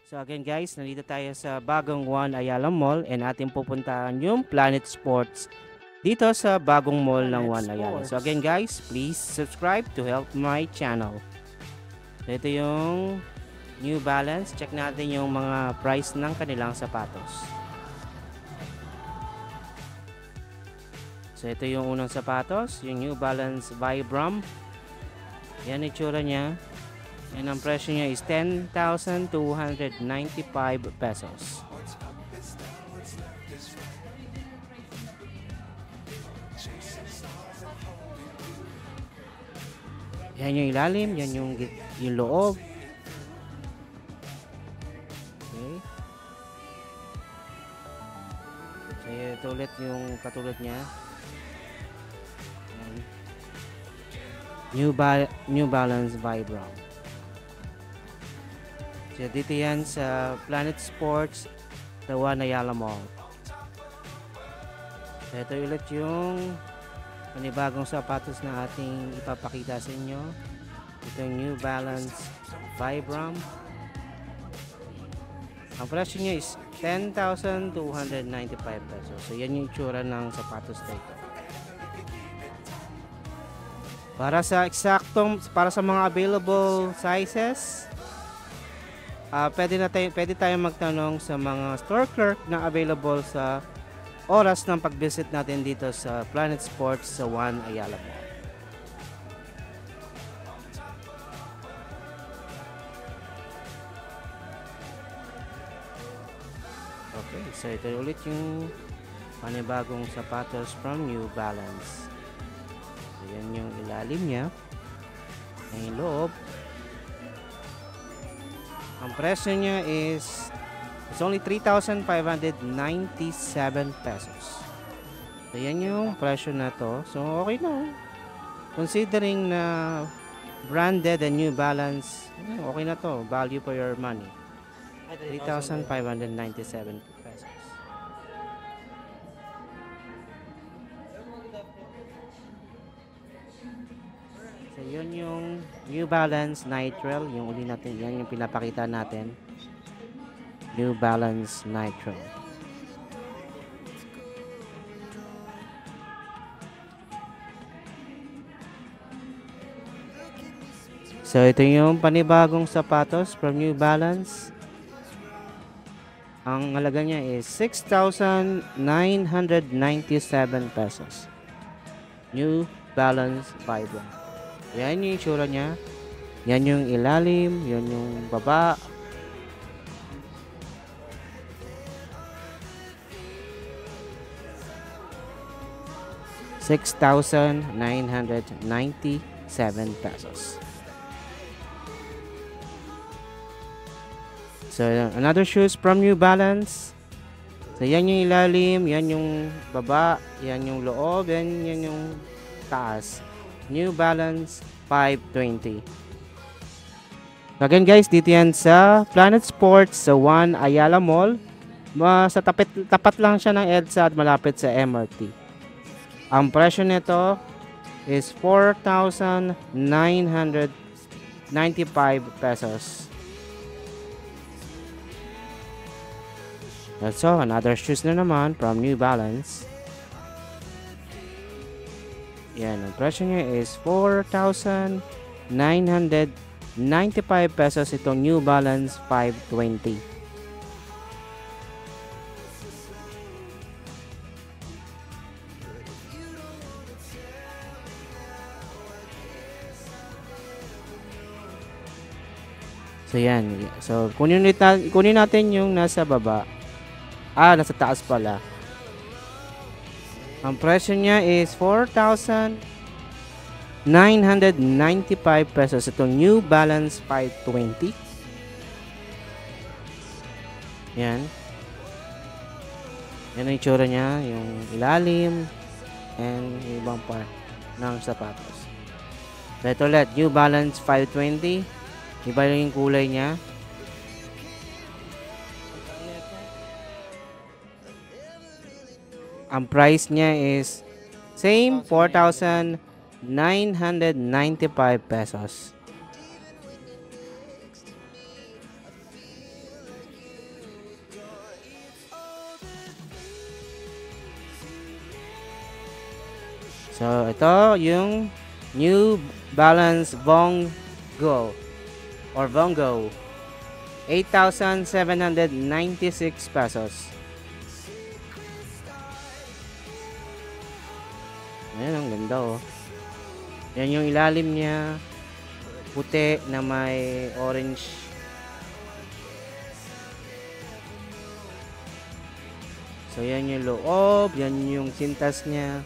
So again guys, nandito tayo sa Bagong One Ayala Mall and ating pupuntahan yung Planet Sports dito sa Bagong Mall ng One Ayala. So again guys, please subscribe to help my channel. So ito yung New Balance. Check natin yung mga price ng kanilang sapatos. So ito yung unang sapatos, yung New Balance Vibram. Yan ang itsura niya. And ang presyo niya is 10,295 pesos. Yan yung ilalim, yan yung loob. Okay. So ito ulit yung katulad niya. New Balance Vibram. So dito yan sa Planet Sports sa One Ayala Mall. So ito ulit yung panibagong sapatos na ating ipapakita sa inyo. Ito yung New Balance Vibram. Ang presyo niya is 10,295 pesos. So yan yung itsura ng sapatos na ito. Para sa mga available sizes, pwede tayong magtanong sa mga store clerk na available sa oras ng pag-visit natin dito sa Planet Sports sa One Ayala Mall. Okay, so ito ulit yung panibagong sapatos from New Balance. So yan yung ilalim niya. Yan yung loob. Ang presyo niya is only 3,597 pesos. So yan yung presyo na to. So okay na. Considering na branded and New Balance, okay na to. Value for your money. 3,597 pesos. So yun yung New Balance Nitrile, yung uli natin, yan yung pinapakita natin. New Balance Nitrile. So ito yung panibagong sapatos from New Balance. Ang halaga niya is 6,997 pesos. New Balance Vibram. Yan yung itsura niya. Yan yung ilalim, yan yung baba. ₱6,997 pesos. So another shoes from New Balance. So yan yung ilalim, yan yung baba, yan yung loob, yan yung taas. New Balance 520. Again guys, dito yan sa Planet Sports sa One Ayala Mall. Sa tapat lang siya ng EDSA at malapit sa MRT. Ang presyo nito is 4,995 pesos. That's all. Another shoes na naman from New Balance. Yan, ang presyo niya is 4,995 pesos itong New Balance 520. So yan. So kunin natin yung nasa baba. Nasa taas pala. Ang presyo niya is 4,995 pesos itong New Balance 520. Yan. Yan ang itsura niya, yung ilalim and yung ibang part ng sapatos. So ito ulit, New Balance 520. Iba yung kulay niya. Ang price niya is same 4,995 pesos. So, ito yung New Balance Bongo or Bongo. 8,796 pesos. Ayan, ang ganda oh. Yan yung ilalim niya. Puti na may orange. So, yan yung loob. Yan yung sintas niya.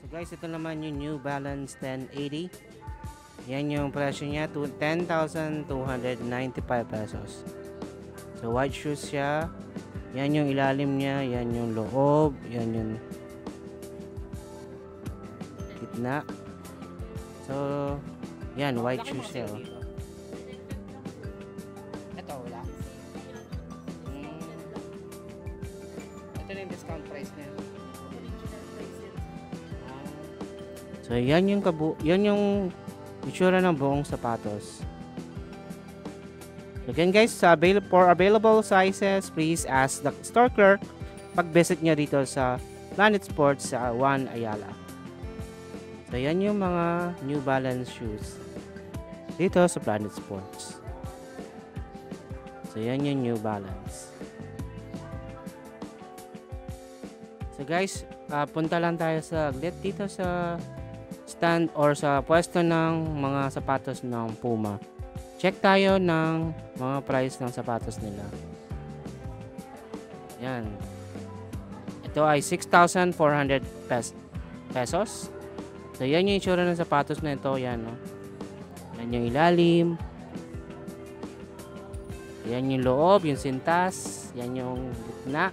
So, guys, ito naman yung New Balance 1080. Yan yung presyo niya, 10,295 pesos. So, white shoes siya. Yan yung ilalim niya. Yan yung loob. Yan yung gitna. So, yan, white shoes siya. Oh. Ito, wala. Ito na yung discount price niya. So, yan yung yan yung itsura ng buong sapatos. Again guys, for available sizes, please ask the store clerk pag-visit nyo dito sa Planet Sports sa 1 Ayala. So, yan yung mga New Balance shoes dito sa Planet Sports. So, yan yung New Balance. So, guys, punta lang tayo sa dito sa stand or sa pwesto ng mga sapatos ng Puma. Check tayo ng mga price ng sapatos nila. Yan. Ito ay 6,400 pesos. So, yan yung itsura ng sapatos na ito. Yan, no? Yan yung ilalim. Yan yung loob, yung sintas. Yan yung gitna.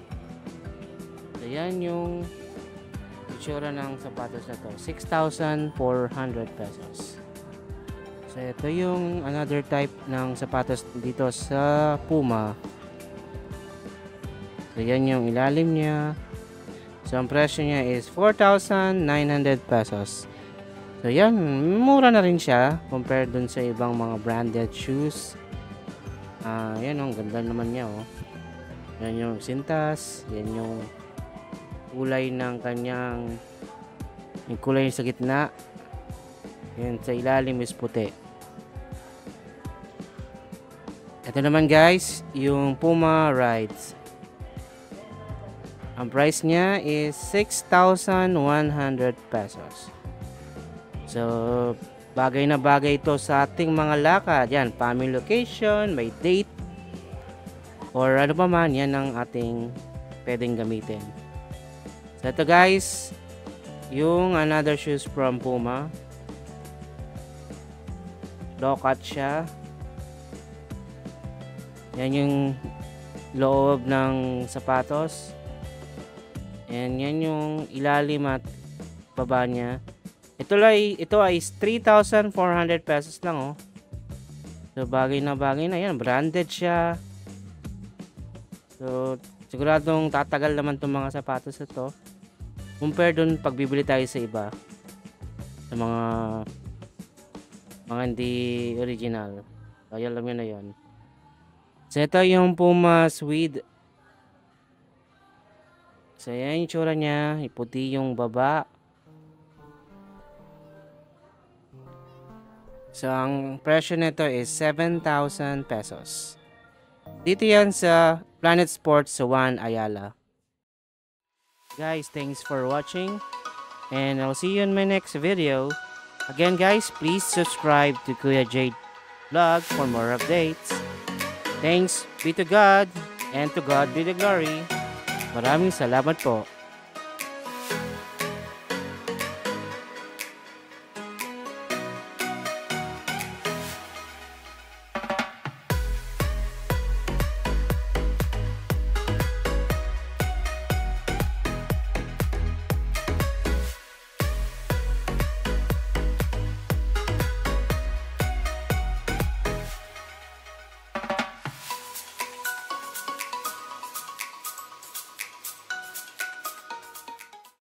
So, yan yung itsura ng sapatos na to, 6,400 pesos. So, ito yung another type ng sapatos dito sa Puma. So, yan yung ilalim niya. So, ang presyo niya is 4,900 pesos. So, yan, mura na rin siya compared dun sa ibang mga branded shoes. Yan, ang ganda naman niya, oh. Yan yung sintas, yan yung kulay ng kanyang yung kulay sa gitna, yan sa ilalim is puti. Ito naman guys, yung Puma Rides. Ang price niya is 6,100 pesos. So, bagay na bagay ito sa ating mga lakad. Yan, family location, may date, or ano pa man, yan ang ating pwedeng gamitin. So, ito guys, yung another shoes from Puma. Low cut siya. Yan yung loob ng sapatos. And yan yung ilalim at baba niya. Ito ay 3,400 pesos lang, oh. So, bagay na yan. Branded siya. So, siguradong tatagal naman itong mga sapatos na to. Compare dun pagbibili tayo sa iba. Sa mga hindi original. So, alam nyo na yun. So, ito yung Puma Suede. So, yan yung tsura niya. Puti yung baba. So, ang presyo nito is 7,000 pesos. Dito yan sa Planet Sports sa 1 Ayala. Guys, thanks for watching. And I'll see you in my next video. Again guys, please subscribe to Kuya Jade Vlog for more updates. Thanks be to God, and to God be the glory. Maraming salamat po.